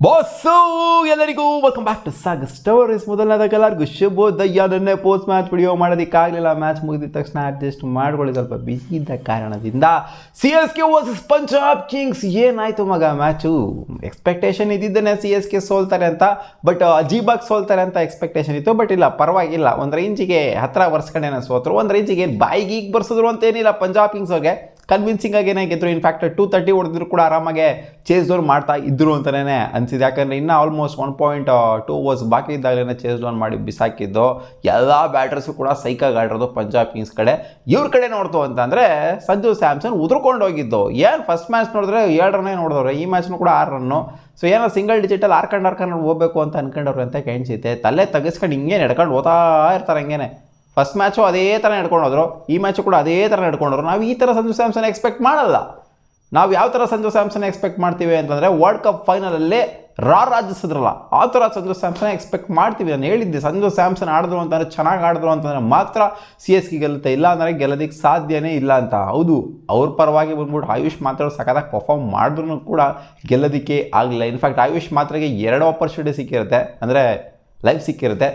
Boss ಎಲ್ಲರಿಗೂ welcome back to ಸಾಗ್ stories. ಮೊದಲನೇದಾಗ ಎಲ್ಲರಿಗೂ ಶುಭೋದಯ. ನೆನ್ನೆ ಪೋಸ್ಟ್ ಮ್ಯಾಚ್ ವಿಡಿಯೋ ಮಾಡೋದಕ್ಕಾಗಲಿಲ್ಲ. ಮ್ಯಾಚ್ ಮುಗಿದ ತಕ್ಷಣ ಅಡ್ಜಸ್ಟ್ ಮಾಡ್ಕೊಳ್ಳಿ, ಸ್ವಲ್ಪ ಬಿಸಿ ಇದ್ದ ಕಾರಣದಿಂದ. CSK versus Punjab Kings. ಏನಾಯಿತು ಮಗ ಮ್ಯಾಚು? ಎಕ್ಸ್ಪೆಕ್ಟೇಷನ್ ಇದ್ದಿದ್ದೇನೆ CSK ಸೋಲ್ತಾರೆ ಅಂತ, ಬಟ್ ಅಜೀಬಾಗಿ ಸೋಲ್ತಾರೆ ಅಂತ ಎಕ್ಸ್ಪೆಕ್ಟೇಷನ್ ಇತ್ತು. ಬಟ್ ಇಲ್ಲ, ಪರವಾಗಿಲ್ಲ, ಒಂದು ರೇಂಜಿಗೆ ಹತ್ತಿರ ವರ್ಷಕಡೆನ ಸೋತರು. ಒಂದು ರೇಂಜಿಗೆ ಬಾಯಿಗೆ ಈಗ ಬರ್ಸಿದ್ರು ಅಂತೇನಿಲ್ಲ. ಪಂಜಾಬ್ ಕಿಂಗ್ಸ್ ಅವ್ರಿಗೆ ಕನ್ವಿನ್ಸಿಂಗ್ ಆಗೇನೆ ಗೆದ್ರು. ಇನ್ಫ್ಯಾಕ್ಟ್ 230 ಹೊಡೆದ್ರು ಕೂಡ ಆರಾಮಾಗೆ ಚೇಸ್ ಡೌನ್ ಮಾಡ್ತಾ ಇದ್ರು ಅಂತಲೇ ಅನಿಸಿದೆ. ಯಾಕಂದರೆ ಇನ್ನೂ ಆಲ್ಮೋಸ್ಟ್ 1.2 ಓವರ್ಸ್ ಬಾಕಿ ಇದ್ದಾಗಲೇ ಚೇಸ್ ಡೌನ್ ಮಾಡಿ ಬಿಸಾಕಿದ್ದು. ಎಲ್ಲ ಬ್ಯಾಟರ್ಸು ಕೂಡ ಸೈಕಾಗಿ ಆಡಿರೋದು ಪಂಜಾಬ್ ಕಿಂಗ್ಸ್ ಕಡೆ. ಇವ್ರ ಕಡೆ ನೋಡ್ತು ಅಂತಂದರೆ ಸಂಜು ಸ್ಯಾಮ್ಸನ್ ಉದ್ರಕೊಂಡು ಹೋಗಿದ್ದು. ಏನು ಫಸ್ಟ್ ಮ್ಯಾಚ್ ನೋಡಿದ್ರೆ 7 ರನ್ನೇ ನೋಡಿದವ್ರೆ, ಈ ಮ್ಯಾಚ್ನು ಕೂಡ 6 ರನ್ನು. ಸೊ ಏನೋ ಸಿಂಗಲ್ ಡಿಜಿಟಲ್ಲಿ ಆರ್ಕೊಂಡು ಹೋಗ್ಬೇಕು ಅಂತ ಅನ್ಕೊಂಡವ್ರು ಅಂತ ಕಾಣಿಸುತ್ತೆ. ತಲೆ ತೆಗೆಸ್ಕೊಂಡು ಹಿಂಗೆ ನಡ್ಕೊಂಡು ಹೋಗ್ತಾ ಇರ್ತಾರೆ ಹಂಗೇನೆ. ಫಸ್ಟ್ ಮ್ಯಾಚು ಅದೇ ಥರ ನಡ್ಕೊಂಡೋದ್ರು, ಈ ಮ್ಯಾಚು ಕೂಡ ಅದೇ ಥರ ನಡ್ಕೊಂಡ್ರು. ನಾವು ಈ ಥರ ಸಂಜು ಸ್ಯಾಮ್ಸನ್ ಎಕ್ಸ್ಪೆಕ್ಟ್ ಮಾಡಲ್ಲ. ನಾವು ಯಾವ ಥರ ಸಂಜು ಸ್ಯಾಮ್ಸನ್ ಎಕ್ಸ್ಪೆಕ್ಟ್ ಮಾಡ್ತೀವಿ ಅಂತಂದರೆ, ವರ್ಲ್ಡ್ ಕಪ್ ಫೈನಲಲ್ಲಿ ರಾಜಿಸಿದ್ರಲ್ಲ ಆ ಥರ ಸಂಜು ಸ್ಯಾಮ್ಸನ್ ಎಕ್ಸ್ಪೆಕ್ಟ್ ಮಾಡ್ತೀವಿ. ನಾನು ಹೇಳಿದ್ದೆ, ಸಂಜು ಸ್ಯಾಮ್ಸನ್ ಆಡಿದ್ರು ಅಂತಂದರೆ, ಚೆನ್ನಾಗಿ ಆಡಿದ್ರು ಅಂತಂದರೆ ಮಾತ್ರ CSK ಗೆಲ್ಲುತ್ತೆ, ಇಲ್ಲ ಅಂದರೆ ಗೆಲ್ಲೋದಕ್ಕೆ ಸಾಧ್ಯನೇ ಇಲ್ಲ ಅಂತ. ಹೌದು, ಅವ್ರ ಪರವಾಗಿ ಬಂದ್ಬಿಟ್ಟು ಆಯುಷ್ ಮಾತ್ರ ಸಖತ್ತಾಗಿ ಪರ್ಫಾರ್ಮ್ ಮಾಡಿದ್ರು ಕೂಡ ಗೆಲ್ಲೋದಕ್ಕೆ ಆಗಲಿಲ್ಲ. ಇನ್ಫ್ಯಾಕ್ಟ್ ಆಯುಷ್ ಮಾತ್ರಗೆ 2 ಆಪರ್ಚುನಿಟಿ ಸಿಕ್ಕಿರುತ್ತೆ, ಅಂದರೆ ಲೈಫ್ ಸಿಕ್ಕಿರುತ್ತೆ.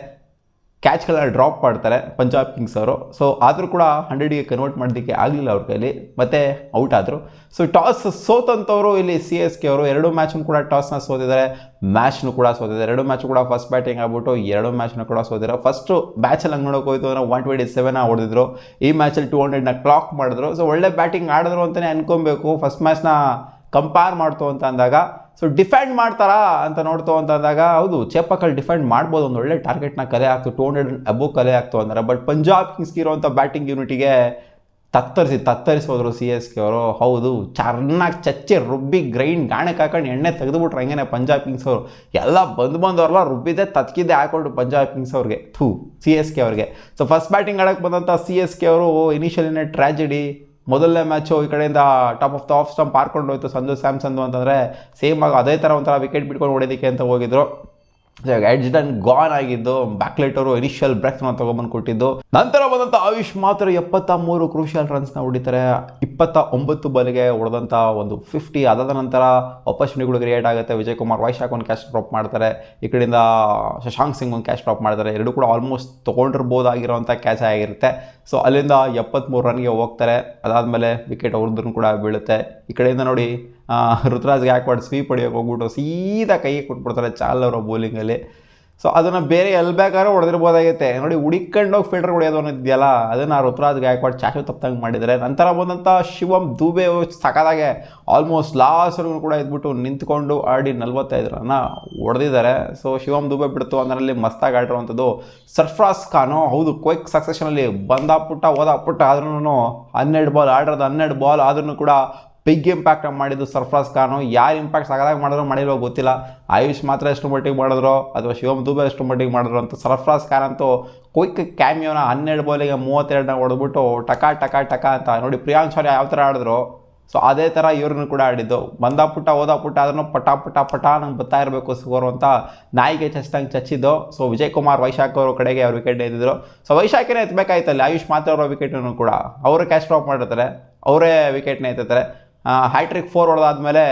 ಕ್ಯಾಚ್ಗಳನ್ನ ಡ್ರಾಪ್ ಮಾಡ್ತಾರೆ ಪಂಜಾಬ್ ಕಿಂಗ್ಸ್ ಅವರು. ಸೊ ಆದರೂ ಕೂಡ 100ಗೆ ಕನ್ವರ್ಟ್ ಮಾಡೋದಕ್ಕೆ ಆಗಲಿಲ್ಲ ಅವ್ರ ಕೈಲಿ, ಮತ್ತು ಔಟ್ ಆದರು. ಸೊ ಟಾಸ್ ಸೋತಂಥವ್ರು ಇಲ್ಲಿ CSK ಅವರು 2 ಮ್ಯಾಚನ್ನು ಕೂಡ ಟಾಸ್ನ ಸೋತಿದ್ದಾರೆ, ಮ್ಯಾಚ್ನು ಕೂಡ ಸೋತಿದ್ದಾರೆ. 2 ಮ್ಯಾಚ್ ಕೂಡ ಫಸ್ಟ್ ಬ್ಯಾಟಿಂಗ್ ಆಗ್ಬಿಟ್ಟು 2 ಮ್ಯಾಚ್ನ ಕೂಡ ಸೋತಿದ್ದಾರೆ. ಫಸ್ಟು ಮ್ಯಾಚಲ್ಲಿ ಹಂಗೆ ನೋಡೋಕೆ ಹೋಯ್ತು ಅಂದರೆ 127 ಹೊಡೆದಿದ್ರು, ಈ ಮ್ಯಾಚಲ್ಲಿ 200ನ ಕ್ಲಾಕ್ ಮಾಡಿದ್ರು. ಸೊ ಒಳ್ಳೆ ಬ್ಯಾಟಿಂಗ್ ಆಡಿದ್ರು ಅಂತಲೇ ಅನ್ಕೊಬೇಕು. ಫಸ್ಟ್ ಮ್ಯಾಚ್ನ ಕಂಪೇರ್ ಮಾಡ್ತು ಅಂತ ಅಂದಾಗ, ಸೊ ಡಿಫೆಂಡ್ ಮಾಡ್ತಾರಾ ಅಂತ ನೋಡ್ತು ಅಂತ ಅಂದಾಗ, ಹೌದು ಚೇಪಕಲ್ಲಿ ಡಿಫೆಂಡ್ ಮಾಡ್ಬೋದು, ಒಂದು ಒಳ್ಳೆ ಟಾರ್ಗೆಟ್ನ ಕಲೆ ಆಗ್ತು, 200 ಅಬೋವ್ ಕಲೆ ಆಗ್ತು ಅಂದರೆ. ಬಟ್ ಪಂಜಾಬ್ ಕಿಂಗ್ಸ್ಗೆ ಇರೋವಂಥ ಬ್ಯಾಟಿಂಗ್ ಯೂನಿಟಿಗೆ ತತ್ತರಿಸೋದ್ರು CSK ಅವರು. ಹೌದು, ಚೆನ್ನಾಗಿ ಚಚ್ಚಿ ರುಬ್ಬಿ ಗ್ರೈಂಡ್ ಗಾಣಕ್ಕೆ ಹಾಕೊಂಡು ಎಣ್ಣೆ ತೆಗೆದುಬಿಟ್ರು ಹಂಗೇನೆ ಪಂಜಾಬ್ ಕಿಂಗ್ಸ್ ಅವರು. ಎಲ್ಲ ಬಂದವರೆಲ್ಲ ರುಬ್ಬಿದೆ ತತ್ಕಿದ್ದೆ ಹಾಕೊಂಡು ಪಂಜಾಬ್ ಕಿಂಗ್ಸ್ ಅವ್ರಿಗೆ, CSK ಅವ್ರಿಗೆ. ಸೊ ಫಸ್ಟ್ ಬ್ಯಾಟಿಂಗ್ ಆಡೋಕ್ಕೆ ಬಂದಂಥ CSK ಅವರು ಇನಿಷಿಯಲಿನೇ ಟ್ರ್ಯಾಜಿಡಿ. ಮೊದಲನೇ ಮ್ಯಾಚು ಈ ಕಡೆಯಿಂದ top of the of stump ಹಾರ್ಕೊಂಡು ಹೋಯ್ತು ಸಂಜು ಸ್ಯಾಮ್ಸನ್ದು ಅಂತಂದರೆ, ಸೇಮ್ ಆಗಿ ಅದೇ ಥರ ಒಂಥರ ವಿಕೆಟ್ ಬಿಟ್ಕೊಂಡು ಹೊಡೆಯೋದಕ್ಕೆ ಅಂತ ಹೋಗಿದ್ರು. ಎಡ್ಜ್ ಡನ್ ಗಾನ್ ಆಗಿದ್ದು, ಬ್ಯಾಕ್ಲೈಟ್ ಅವರು ಇನಿಷಿಯಲ್ ಬ್ರೇಕ್ನ ತೊಗೊಂಬಂದು ಕೊಟ್ಟಿದ್ದು. ನಂತರ ಬಂದಂಥ ಆಯುಷ್ ಮಾತ್ರ 73 ಕ್ರೂಷಿಯಲ್ ರನ್ಸ್ನ ಹೊಡಿತಾರೆ. 29 ಬಾಲಿಗೆ ಹೊಡೆದಂಥ ಒಂದು 50. ಅದಾದ ನಂತರ ಆಪರ್ಚುನಿಟಿಗಳು ಕ್ರಿಯೇಟ್ ಆಗುತ್ತೆ. ವಿಜಯ್ ಕುಮಾರ್ ವೈಶಾಖ್ ಒಂದು ಕ್ಯಾಚ್ ಡ್ರಾಪ್ ಮಾಡ್ತಾರೆ, ಈ ಕಡೆಯಿಂದ ಶಶಾಂಕ್ ಸಿಂಗ್ ಒಂದು ಕ್ಯಾಚ್ ಡ್ರಾಪ್ ಮಾಡ್ತಾರೆ. ಎರಡು ಕೂಡ ಆಲ್ಮೋಸ್ಟ್ ತೊಗೊಂಡಿರ್ಬೋದಾಗಿರೋಂಥ ಕ್ಯಾಚ್ ಆಗಿರುತ್ತೆ. ಸೊ ಅಲ್ಲಿಂದ 73 ರನ್ಗೆ ಹೋಗ್ತಾರೆ. ಅದಾದಮೇಲೆ ವಿಕೆಟ್ ಅವ್ರದ್ದು ಕೂಡ ಬೀಳುತ್ತೆ. ಈ ಕಡೆಯಿಂದ ನೋಡಿ ಋತುರಾಜ್ ಗಾಯಕ್ವಾಡ್ ಸ್ವೀಪ್ ಹೊಡಿಯೋಕೆ ಹೋಗ್ಬಿಟ್ಟು ಸೀದಾ ಕೈಗೆ ಕೊಟ್ಬಿಡ್ತಾರೆ ಚಾಲ್ ಅವರ ಬೌಲಿಂಗಲ್ಲಿ. ಸೊ ಅದನ್ನು ಬೇರೆ ಎಲ್ಲಿ ಬೇಕಾದ್ರೂ ಹೊಡೆದಿರ್ಬೋದಾಗಿತ್ತೆ ನೋಡಿ, ಹುಡಿಕೊಂಡೋಗಿ ಫೀಲ್ಡರ್ ಹೊಡೆಯೋದು ಅನ್ನೋದಿದೆಯಲ್ಲ, ಅದನ್ನು ಋತುರಾಜ್ ಗಾಯಕ್ವಾಡ್ ಚಾಚು ತಪ್ಪಂಗೆ ಮಾಡಿದ್ದಾರೆ. ನಂತರ ಬಂದಂಥ ಶಿವಮ್ ದೂಬೆ ಸಖತ್ತಾಗೆ ಆಲ್ಮೋಸ್ಟ್ ಲಾಸ್ಟ್ವರೆಗೂ ಕೂಡ ಇದ್ಬಿಟ್ಟು ನಿಂತ್ಕೊಂಡು ಆಡಿ 45 ರನ್ನ ಹೊಡೆದಿದ್ದಾರೆ. ಸೊ ಶಿವಮ್ ದೂಬೆ ಬಿಡ್ತು ಅದರಲ್ಲಿ ಮಸ್ತಾಗಿ ಆಡಿರುವಂಥದ್ದು ಸರ್ಫ್ರಾಜ್ ಖಾನು. ಹೌದು, ಕ್ವಿಕ್ ಸಕ್ಸೆಷನಲ್ಲಿ ಬಂದಾಪುಟ್ಟ ಓದಾಪುಟ್ಟ ಆದ್ರೂ 12 ಬಾಲ್ ಆಡಿರೋದು, 12 ಬಾಲ್ ಆದ್ರೂ ಕೂಡ ಬಿಗ್ ಇಂಪ್ಯಾಕ್ಟ್ ಮಾಡಿದ್ದು ಸರ್ಫ್ರಾಜ್ ಖಾನು. ಯಾರು ಇಂಪ್ಯಾಕ್ಟ್ ಸಗದಾಗಿ ಮಾಡಿರೋ ಗೊತ್ತಿಲ್ಲ. ಆಯುಷ್ ಮಾತ್ರ ಎಷ್ಟು ಮಟ್ಟಿಗೆ ಮಾಡಿದ್ರು ಅಥವಾ ಶಿವಮ್ ದೂಬೆ ಎಷ್ಟು ಮಟ್ಟಿಗೆ ಮಾಡಿದ್ರು ಅಂತ. ಸರ್ಫ್ರಾಜ್ ಖಾನ್ ಅಂತೂ ಕ್ವಿಕ್ ಕ್ಯಾಮಿಯೋನ 12 ಬಾಲಿಗೆ 32ನ ಹೊಡೆದ್ಬಿಟ್ಟು ಟಕ ಟಕ ಟಕ ಅಂತ ನೋಡಿ. ಪ್ರಿಯಾಂಶ್ ಅವ್ರು ಯಾವ ಥರ ಆಡಿದ್ರು, ಸೊ ಅದೇ ಥರ ಇವ್ರನ್ನೂ ಕೂಡ ಆಡಿದ್ದು. ಬಂದಾಪುಟ್ಟ ಓದಾಪುಟ್ಟ ಅದನ್ನು ಪಟ ನಂಗೆ ಬರ್ತಾ ಇರಬೇಕು ಸ್ಕೋರು ಅಂತ ನಾಯಿಗೆ ಚಚ್ದಂಗೆ ಚಚ್ಚಿದ್ದು. ಸೊ ವಿಜಯ್ ಕುಮಾರ್ ವೈಶಾಖ್ ಅವರು ಕಡೆಗೆ ಅವ್ರ ವಿಕೆಟ್ ಎದ್ದಿದ್ರು. ಸೊ ವೈಶಾಖನೇ ಎತ್ತಬೇಕಾಯ್ತಲ್ಲ, ಆಯುಷ್ ಮಾತ್ರ ಅವರ ವಿಕೆಟನ್ನು ಕೂಡ ಅವರೇ ಕ್ಯಾಚ್ ಡ್ರಾಪ್ ಮಾಡಿರ್ತಾರೆ, ಅವರೇ ವಿಕೆಟ್ನ ಎತ್ತುತ್ತಾರೆ. ಹ್ಯಾಟ್ರಿಕ್ 4 ಹೊಡೆದಾದ್ಮೇಲೆ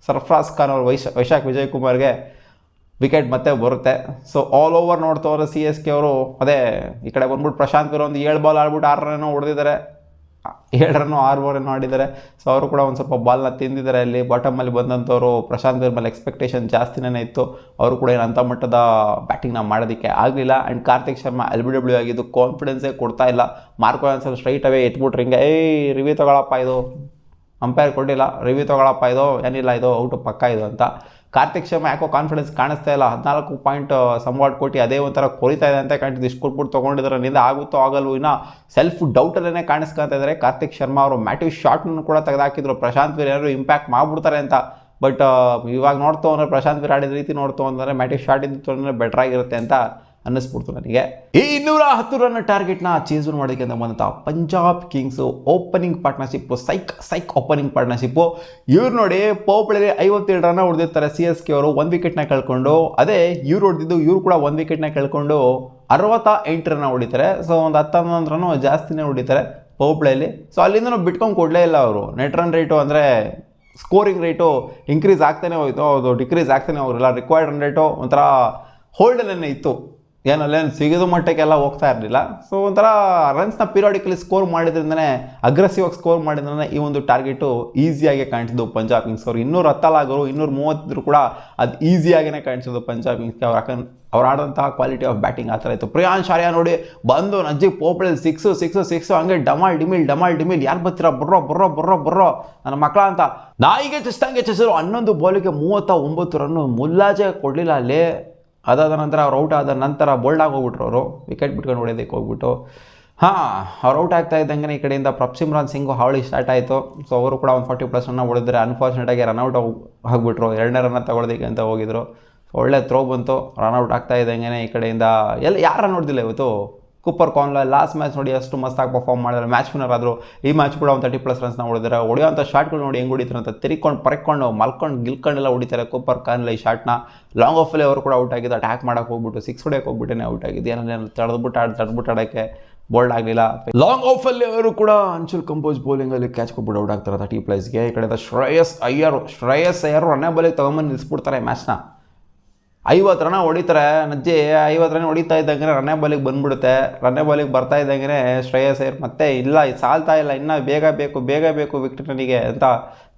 ಸರ್ಫ್ರಾಜ್ ಖಾನ್ ಅವರು ವೈಶಾಖ್ ವಿಜಯ್ ಕುಮಾರ್ಗೆ ವಿಕೆಟ್ ಮತ್ತೆ ಬರುತ್ತೆ. ಸೊ ಆಲ್ ಓವರ್ ನೋಡ್ತವ್ರೆ CSK ಅವರು. ಅದೇ ಈ ಕಡೆ ಬಂದ್ಬಿಟ್ಟು ಪ್ರಶಾಂತ್ ವೀರ್ ಒಂದು 7 ಬಾಲ್ ಆಡ್ಬಿಟ್ಟು 6 ರನ್ ಹೊಡೆದಿದ್ದಾರೆ, 7 ರನ್ನು 6 ಓವರ್ ಆಡಿದ್ದಾರೆ. ಸೊ ಅವರು ಕೂಡ ಒಂದು ಸ್ವಲ್ಪ ಬಾಲ್ನ ತಿಂದಿದ್ದಾರೆ. ಅಲ್ಲಿ ಬಾಟಮಲ್ಲಿ ಬಂದಂಥವ್ರು ಪ್ರಶಾಂತ್ ವೀರ್ ಮೇಲೆ ಎಕ್ಸ್ಪೆಕ್ಟೇಷನ್ ಜಾಸ್ತಿನೇ ಇತ್ತು. ಅವರು ಕೂಡ ಏನು ಅಂಥ ಮಟ್ಟದ ಬ್ಯಾಟಿಂಗ್ನ ಮಾಡೋದಕ್ಕೆ ಆಗಲಿಲ್ಲ. ಆ್ಯಂಡ್ ಕಾರ್ತಿಕ್ ಶರ್ಮಾ LBW ಆಗಿದ್ದು ಕಾನ್ಫಿಡೆನ್ಸೇ ಕೊಡ್ತಾ ಇಲ್ಲ. ಮಾರ್ಕೋ ಆನ್ಸರ್ ಸ್ಟ್ರೈಟ್ ಅವೇ ಎತ್ಬಿಟ್ರು ಹಿಂಗೆ, ರಿವ್ಯೂ ತೊಗೊಳಪ್ಪ, ಇದು ಅಂಪೈರ್ ಕೊಟ್ಟಿಲ್ಲ, ರಿವ್ಯೂ ತೊಗೊಳಪ್ಪ, ಇದು ಏನಿಲ್ಲ, ಇದು ಔಟು ಪಕ್ಕ ಇದು ಅಂತ. ಕಾರ್ತಿಕ್ ಶರ್ಮಾ ಯಾಕೋ ಕಾನ್ಫಿಡೆನ್ಸ್ ಕಾಣಿಸ್ತಾ ಇಲ್ಲ. 14 ಪಾಯಿಂಟ್ ಸಂವಾಟ್ ಕೊಟ್ಟು ಅದೇ ಒಂಥರ ಕೊರಿತಾ ಇದೆ ಅಂತ ಕಾಣ್ತಿದ್ದು. ಇಷ್ಟು ಕೊಟ್ಬಿಟ್ಟು ತೊಗೊಂಡಿದ್ದಾರೆ, ನಿಂದ ಆಗುತ್ತೋ ಆಗಲ್ವೋ ಇನ್ನು ಸೆಲ್ಫ್ ಡೌಟಲ್ಲೇ ಕಾಣಿಸ್ಕೊತಾ ಇದ್ದಾರೆ ಕಾರ್ತಿಕ್ ಶರ್ಮಾ ಅವರು. ಮ್ಯಾಟಿವ್ ಶಾಟ್ನೂ ಕೂಡ ತೆಗೆದಾಕಿದ್ರು, ಪ್ರಶಾಂತ್ ವೀರ್ ಏನಾದ್ರು ಇಂಪ್ಯಾಕ್ಟ್ ಮಾಡಿಬಿಡ್ತಾರೆ ಅಂತ. ಬಟ್ ಇವಾಗ ನೋಡ್ತು ಅಂದರೆ ಪ್ರಶಾಂತ್ ವೀರ್ ಆಡಿದ ರೀತಿ ನೋಡ್ತು ಅಂದರೆ ಮ್ಯಾಟಿವ್ ಶಾಟ್ ಇದ್ದಿತ್ತು ಅಂದರೆ ಬೆಟರ್ ಆಗಿರುತ್ತೆ ಅಂತ ಅನ್ನಿಸ್ಬಿಡ್ತು ನನಗೆ. ಈ 210 ರನ್ ಟಾರ್ಗೆಟ್ನ ಚೇಸ್ ಮಾಡೋದಕ್ಕೆ ಅಂತ ಬಂದಂಥ ಪಂಜಾಬ್ ಕಿಂಗ್ಸು ಓಪನಿಂಗ್ ಪಾರ್ಟ್ನರ್ಶಿಪ್ಪು ಸೈಕ್ ಓಪನಿಂಗ್ ಪಾರ್ಟ್ನರ್ಶಿಪ್ಪು. ಇವ್ರು ನೋಡಿ ಪೋಪ್ಳಲ್ಲಿ 57 ರನ್ ಹೊಡೆದಿರ್ತಾರೆ CSK ಅವರು, 1 ವಿಕೆಟ್ನ ಕಳ್ಕೊಂಡು. ಅದೇ ಇವ್ರು ಹೊಡೆದಿದ್ದು, ಇವರು ಕೂಡ 1 ವಿಕೆಟ್ನ ಕಳ್ಕೊಂಡು 68 ರನ್ ಹೊಡಿತಾರೆ. ಸೊ ಒಂದು 10-11 ರನ್ ಜಾಸ್ತಿನೇ ಹೊಡಿತಾರೆ ಪೋಪ್ಳಲ್ಲಿ. ಸೊ ಅಲ್ಲಿಂದ ಬಿಟ್ಕೊಂಡು ಕೊಡಲೇ ಇಲ್ಲ ಅವರು. ನೆಟ್ ರನ್ ರೇಟು ಅಂದರೆ ಸ್ಕೋರಿಂಗ್ ರೇಟು ಇನ್ಕ್ರೀಸ್ ಆಗ್ತಾನೆ ಹೋಯಿತು, ಅದು ಡಿಕ್ರೀಸ್ ಆಗ್ತಾನೆ ಹೋಗಿರಲಿಲ್ಲ. ರಿಕ್ವೈರ್ಡ್ ರನ್ ರೇಟು ಒಂಥರ ಹೋಲ್ಡಲ್ಲೇ ಇತ್ತು, ಏನಲ್ಲೇನು ಸಿಗೋದು ಮಟ್ಟಕ್ಕೆಲ್ಲ ಹೋಗ್ತಾ ಇರಲಿಲ್ಲ. ಸೊ ಒಂಥರ ರನ್ಸ್ನ ಪೀರಿಯಾಡಿಕಲಿ ಸ್ಕೋರ್ ಮಾಡಿದ್ರಿಂದನೇ, ಅಗ್ರೆಸಿವ್ ಆಗಿ ಸ್ಕೋರ್ ಮಾಡಿದ್ರಿಂದ ಈ ಒಂದು ಟಾರ್ಗೆಟು ಈಸಿಯಾಗಿ ಕಾಣಿಸಿದ್ದು ಪಂಜಾಬ್ ಕಿಂಗ್ಸ್ ಅವರು. 210 ಆಗೋರು 230 ಕೂಡ ಅದು ಈಸಿಯಾಗಿಯೇ ಕಾಣಿಸೋದು ಪಂಜಾಬ್ ಕಿಂಗ್ಸ್ಗೆ. ಅವ್ರು ಆಡೋಂತಹ ಕ್ವಾಲಿಟಿ ಆಫ್ ಬ್ಯಾಟಿಂಗ್ ಆ ಥರ ಇತ್ತು. ಪ್ರಿಯಾಂಶ್ ಆರ್ಯ ನೋಡಿ ಬಂದು ನಜ್ಜಿ ಪೋಪಳಲ್ಲಿ ಸಿಕ್ಸು ಹಂಗೆ ಡಮಾಲ್ ಡಿಮಿಲ್ ಯಾರು ಬರ್ತೀರಾ ಬರ್ರೋ ನನ್ನ ಮಕ್ಕಳ ಅಂತ ನಾಯಿಗೆ ಚೆಸ್ತಂಗೆ ಚೆಸರು. 11 ಬಾಲಿಗೆ 39 ರನ್ನು ಮುಲ್ಲಾಜೆ ಕೊಡಲಿಲ್ಲ ಅಲ್ಲಿ. ಅದಾದ ನಂತರ ಅವ್ರು ಔಟ್ ಆದ ನಂತರ ಬೋಲ್ಡಾಗಿ ಹೋಗ್ಬಿಟ್ರು ಅವರು, ವಿಕೆಟ್ ಬಿಟ್ಕೊಂಡು ಹೊಡೆಯೋದಕ್ಕೆ ಹೋಗ್ಬಿಟ್ಟು. ಅವ್ರು ಔಟ್ ಆಗ್ತಾ ಇದ್ದಂಗೆ ಈ ಕಡೆಯಿಂದ ಪ್ರಭ್ಸಿಮ್ರಾನ್ ಸಿಂಗ್ ಹಾವಳಿ ಸ್ಟಾರ್ಟ್ ಆಯಿತು. ಸೊ ಅವರು ಕೂಡ ಒಂದು 40+ ರನ್ನ ಹೊಡೆದ್ರೆ ಅನ್ಫಾರ್ಚುನೇಟಾಗಿ ರನ್ಔಟ್ ಆಗಿಬಿಟ್ರು. 2ನೇ ರನ್ನ ತಗೊಳ್ಳೋದಕ್ಕೆ ಅಂತ ಹೋಗಿದ್ರು. ಒಳ್ಳೆ ಥ್ರೋ ಬಂತು, ರನ್ಔಟ್ ಆಗ್ತಾ ಇದ್ದಂಗೆ ಈ ಕಡೆಯಿಂದ ಯಾರು ರನ್ ಹೊಡೆದಿಲ್ಲ ಇವತ್ತು. ಕೂಪರ್ ಕಾನ್ಲ ಲಾಸ್ಟ್ ಮ್ಯಾಚ್ ನೋಡಿ ಅಷ್ಟು ಮಸ್ತಾಗಿ ಪರ್ಫಾರ್ಮ್ ಮಾಡಿದ್ರೆ, ಮ್ಯಾಚ್ ವಿನ್ನರ್ ಆದರು. ಈ ಮ್ಯಾಚ್ ಕೂಡ ಒಂದು 30+ ರನ್ಸ್ನ ಹೊಡೆದಿದ್ದಾರೆ. ಹೊಡೆಯೋಂಥ ಶಾಟ್ಗಳು ನೋಡಿ ಹೆಂಗೆ ಹೊಡಿತಾರೆ ಅಂತ, ತಿರ್ಕೊಂಡು ಪರ್ಕೊಂಡು ಮಲ್ಕೊಂಡು ಗಿಲ್ಕೊಂಡೆಲ್ಲ ಹೊಡಿತಾರೆ ಕೂಪರ್ ಕಾನ್ಲ ಈ ಶಾಟ್ನ. ಲಾಂಗ್ ಆಫಲ್ಲಿ ಅವರು ಕೂಡ ಔಟ್ ಆಗಿದ್ದು, ಅಟ್ಯಾಕ್ ಮಾಡೋಕೆ ಹೋಗ್ಬಿಟ್ಟು 6 ಹೊಡೆಯೋಕೆ ಹೋಗ್ಬಿಟ್ಟೇ ಔಟ್ ಆಗಿದ್ದು. ಏನೇನು ತಡೆದ್ಬಿಟ್ಟು ಆಡೋಕ್ಕೆ ಬೋಲ್ಡ್ ಆಗಲಿಲ್ಲ. ಲಾಂಗ್ ಆಫಲ್ಲಿ ಅವರು ಕೂಡ ಅಂಶುಲ್ ಕಂಬೋಜ್ ಬೌಲಿಂಗಲ್ಲಿ ಕ್ಯಾಚ್ ಕೊಟ್ಬಿಟ್ಟು ಔಟ್ ಆಗ್ತಾರೆ 30+ಗೆ. ಈ ಕಡೆ ಶ್ರೇಯಸ್ ಅಯ್ಯರ್ ರನ್ನೇ ಬಾಲಿಗೆ ತಗೊಂಬಂದು ನಿಲ್ಲಿಸ್ಬಿಡ್ತಾರೆ ಮ್ಯಾಚ್ನ. 50 ರನ್ ಹೊಡಿತಾರೆ ನಜ್ಜಿ. 50 ರನ್ ಹೊಡಿತಾ ಇದ್ದಂಗೆ ರನ್ನೇ ಬಾಲಿಗೆ ಬಂದ್ಬಿಡುತ್ತೆ. ರನ್ನೇ ಬಾಲಿಗೆ ಬರ್ತಾ ಇದ್ದಂಗೆ ಶ್ರೇಯಸ್ ಅಯ್ಯರ್ ಮತ್ತೆ ಇಲ್ಲ ಸಾಲ್ತಾ ಇಲ್ಲ, ಇನ್ನೂ ಬೇಗ ಬೇಕು ವಿಕೆಟ್ ನನಗೆ ಅಂತ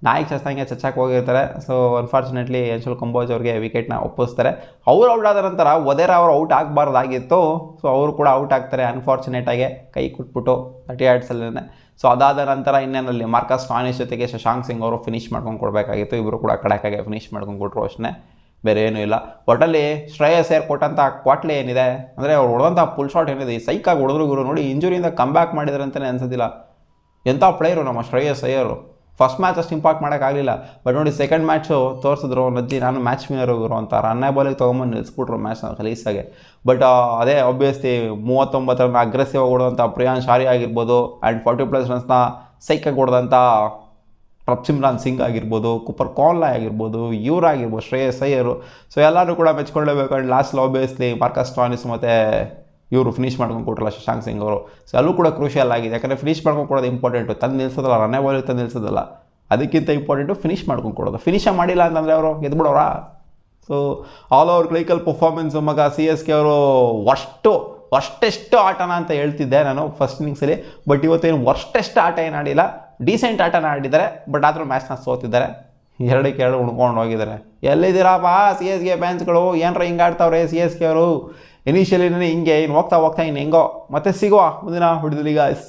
ನಾಯಿಗೆ ಚಸ್ತಂಗೆ ಚಚ್ಚಾಕ್ ಹೋಗಿರ್ತಾರೆ. ಸೊ ಅನ್ಫಾರ್ಚುನೇಟ್ಲಿ ಅಂಶುಲ್ ಕಂಬೋಜ್ ಅವ್ರಿಗೆ ವಿಕೆಟ್ನ ಒಪ್ಪಿಸ್ತಾರೆ. ಅವ್ರು ಔಟ್ ಆದ ನಂತರ ವದೇರಾ ಅವರು ಔಟ್ ಆಗಬಾರ್ದಾಗಿತ್ತು. ಸೊ ಅವರು ಕೂಡ ಔಟ್ ಆಗ್ತಾರೆ ಅನ್ಫಾರ್ಚುನೇಟಾಗಿ, ಕೈ ಕೊಟ್ಬಿಟ್ಟು 30 ಯಾರ್ಡ್ಸಲ್ಲೇ. ಸೊ ಅದಾದ ನಂತರ ಇನ್ನೇನಲ್ಲಿ ಮಾರ್ಕಸ್ ಸ್ಟಾಯ್ನಿಸ್ ಜೊತೆಗೆ ಶಶಾಂಕ್ ಸಿಂಗ್ ಅವರು ಫಿನಿಷ್ ಮಾಡ್ಕೊಂಡು ಕೊಡಬೇಕಾಗಿತ್ತು. ಇಬ್ಬರು ಕೂಡ ಕಡಕಾಗೆ ಫಿನಿಷ್ ಮಾಡ್ಕೊಂಡು ಕೊಟ್ಟರು ಅಷ್ಟೇ, ಬೇರೆ ಏನೂ ಇಲ್ಲ. ಒಟ್ಟಲ್ಲಿ ಶ್ರೇಯಸ್ ಅಯ್ಯರ್ ಕೊಟ್ಟಂಥ ಕ್ವಾಟ್ಲೆ ಏನಿದೆ ಅಂದರೆ ಅವ್ರು ಹೊಡೆದಂಥ ಫುಲ್ ಶಾಟ್ ಏನಿದೆ, ಈ ಸೈಕಾಗಿ ಹೊಡೆದ್ರು ಇವರು ನೋಡಿ. ಇಂಜುರಿಯಿಂದ ಕಮ್ ಬ್ಯಾಕ್ ಮಾಡಿದ್ದಾರೆ ಅಂತಲೇ ಅನ್ಸೋದಿಲ್ಲ. ಎಂಥ ಪ್ಲೇಯರು ನಮ್ಮ ಶ್ರೇಯಸ್ ಅಯ್ಯರು. ಫಸ್ಟ್ ಮ್ಯಾಚ್ ಅಷ್ಟು ಇಂಪಾಕ್ಟ್ ಮಾಡೋಕ್ಕಾಗಲಿಲ್ಲ, ಬಟ್ ನೋಡಿ ಸೆಕೆಂಡ್ ಮ್ಯಾಚು ತೋರಿಸಿದ್ರು ನಜ್ಜಿ ನಾನು ಮ್ಯಾಚ್ ವಿನ್ನರ್ ಹೋಗಿರು ಅಂತ. ರನ್ನೇ ಬಾಲಿಗೆ ತೊಗೊಂಬಂದು ನಿಲ್ಲಿಸ್ಬಿಟ್ರು ಮ್ಯಾಚ್ನ ಖಲೀಸಾಗೆ. ಬಟ್ ಅದೇ ಆಬ್ವಿಯಸ್ಲಿ 39 ರನ್ ಅಗ್ರೆಸಿವ್ ಆಗಿ ಹೊಡೆದಂಥ ಪ್ರಿಯಾಂಶ್ ಆರ್ಯ ಆಗಿರ್ಬೋದು, ಆ್ಯಂಡ್ 40+ ರನ್ಸ್ನ ಸೈಕಾಗಿ ಹೊಡೆದಂಥ ಪ್ರಭ್ಸಿಮ್ರಾನ್ ಸಿಂಗ್ ಆಗಿರ್ಬೋದು, ಕೂಪರ್ ಕಾನ್ಲ ಆಗಿರ್ಬೋದು, ಇವರಾಗಿರ್ಬೋದು ಶ್ರೇಯಸ್ ಅಯ್ಯರು. ಸೊ ಎಲ್ಲರೂ ಕೂಡ ಮೆಚ್ಕೊಳ್ಳೇಬೇಕು. ಆ್ಯಂಡ್ ಲಾಸ್ಟ್ ಆಬ್ವಿಯಸ್ಲಿ ಮಾರ್ಕಸ್ ಸ್ಟಾಯ್ನಿಸ್ ಮತ್ತು ಇವರು ಫಿನಿಷ್ ಮಾಡ್ಕೊಂಡು ಕೊಟ್ಟರಲ್ಲ ಶಶಾಂಕ್ ಸಿಂಗ್ ಅವರು. ಸೊ ಅಲ್ಲೂ ಕೂಡ ಕ್ರೂಷಿಯಲ್ ಆಗಿದೆ, ಯಾಕಂದರೆ ಫಿನಿಷ್ ಮಾಡ್ಕೊಂಡು ಕೊಡೋದು ಇಂಪಾರ್ಟೆಂಟು, ತಂದು ನಿಲ್ಸೋದಲ್ಲ, ರನ್ನೇ ಬಾಲಿಗೆ ತಂದು ನಿಲ್ಸೋದಲ್ಲ. ಅದಕ್ಕಿಂತ ಇಂಪಾರ್ಟೆಂಟು ಫಿನಿಷ್ ಮಾಡ್ಕೊಂಡು ಕೊಡೋದು. ಫಿನಿಷೇ ಮಾಡಿಲ್ಲ ಅಂತಂದರೆ ಅವರು ಗೆದ್ಬಿಡೋರಾ. So all over clinical performance ಮಗ CSK ಅವರು ವರ್ಸ್ಟೆಸ್ಟ್ ಆಟನ ಅಂತ ಹೇಳ್ತಿದ್ದೆ ನಾನು ಫಸ್ಟ್ ಇನ್ನಿಂಗ್ಸಲ್ಲಿ. ಬಟ್ ಇವತ್ತೇನು ವರ್ಸ್ಟೆಸ್ಟ್ ಆಟ ಏನು ಆಡಿಲ್ಲ, ಡೀಸೆಂಟ್ ಆಟನ ಆಡಿದ್ದಾರೆ. ಬಟ್ ಆದರೂ ಮ್ಯಾಚ್ನ ಸೋತಿದ್ದಾರೆ, 2-2 ಉಣ್ಕೊಂಡು ಹೋಗಿದ್ದಾರೆ. ಎಲ್ಲಿದ್ದೀರಪ್ಪ CSK ಫ್ಯಾನ್ಸ್ಗಳು, ಏನರ ಹಿಂಗೆ ಆಡ್ತಾವ್ರೆ CSK ಅವರು. ಇನಿಷಿಯಲಿ ಹಿಂಗೆ ಇನ್ನು ಹೋಗ್ತಾ ಇನ್ನು ಹೆಂಗೋ ಮತ್ತೆ ಸಿಗುವ ಮುಂದಿನ ಹೊಡೆದಲ್ಲಿ ಗಾಯ್ಸ್.